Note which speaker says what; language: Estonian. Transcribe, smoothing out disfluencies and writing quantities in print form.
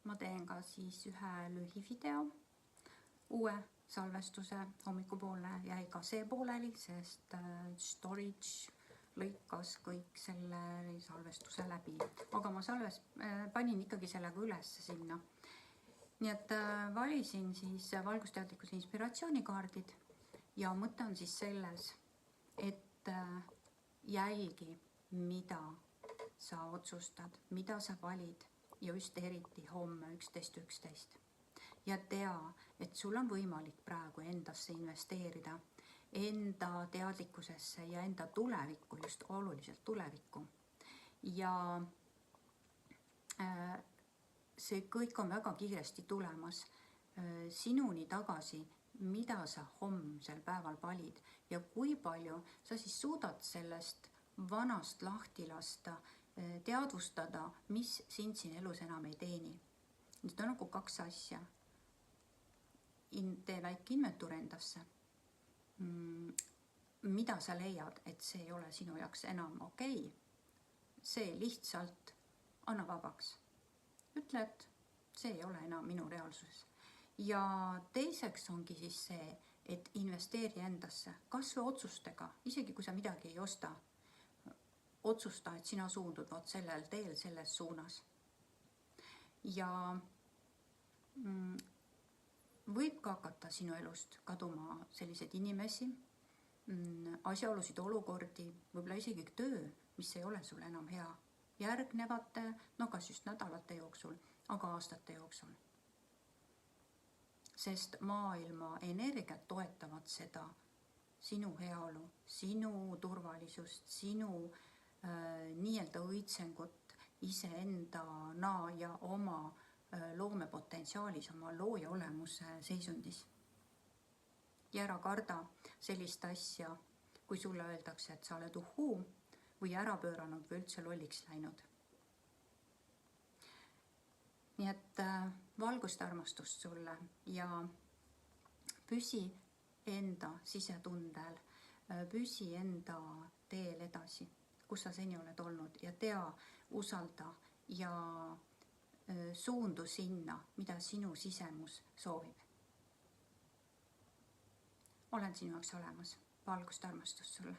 Speaker 1: ma teen ka siis ühe lühivideo, uue salvestuse. Hommikupoolne jäi ka see pooleli, sest storage lõikas kõik selle salvestuse läbi. Aga ma panin ikkagi sellega üles sinna. Nii et valisin siis valgusteadlikkuse inspiratsioonikaardid ja mõte on siis selles, et jälgi, mida sa otsustad, mida sa valid ja just eriti homme 11.11. Ja tea, et sul on võimalik praegu endasse investeerida, enda teadlikkusesse ja enda tulevikku, just oluliselt tulevikku. Ja see kõik on väga kiiresti tulemas sinuni tagasi, mida sa homsel päeval valid ja kui palju sa siis suudad sellest vanast lahti lasta, teadvustada, mis sind siin elus enam ei teeni. Need on nagu kaks asja. Tee väike inventuur endasse. Mida sa leiad, et see ei ole sinu jaoks enam okei? See lihtsalt anna vabaks. Ütle, et see ei ole enam minu reaalsuses. Ja teiseks ongi siis see, et investeeri endasse, kas või otsustega, isegi kui sa midagi ei osta. Otsusta, et sina suundud sellel teel, selles suunas. Ja võib ka hakata sinu elust kaduma sellised inimesi, asjaolusid, olukordi, võib-olla isegi töö, mis ei ole sul enam hea. Järgnevate, kas just nädalate jooksul, aga aastate jooksul. Sest maailma energiat toetavad seda sinu heaolu, sinu turvalisust, sinu nii-öelda õitsengut iseendana ja oma loomepotentsiaalis, oma looja olemuse seisundis. Ja ära karda sellist asja, kui sulle öeldakse, et sa oled uhuu või ära pööranud või üldse lolliks läinud. Nii et valgust armastust sulle ja püsi enda sisetundel, püsi enda teel edasi, kus sa seni oled olnud ja tea, usalda ja suundu sinna, mida sinu sisemus soovib. Olen sinu jaoks olemas. Valgust armastust sulle.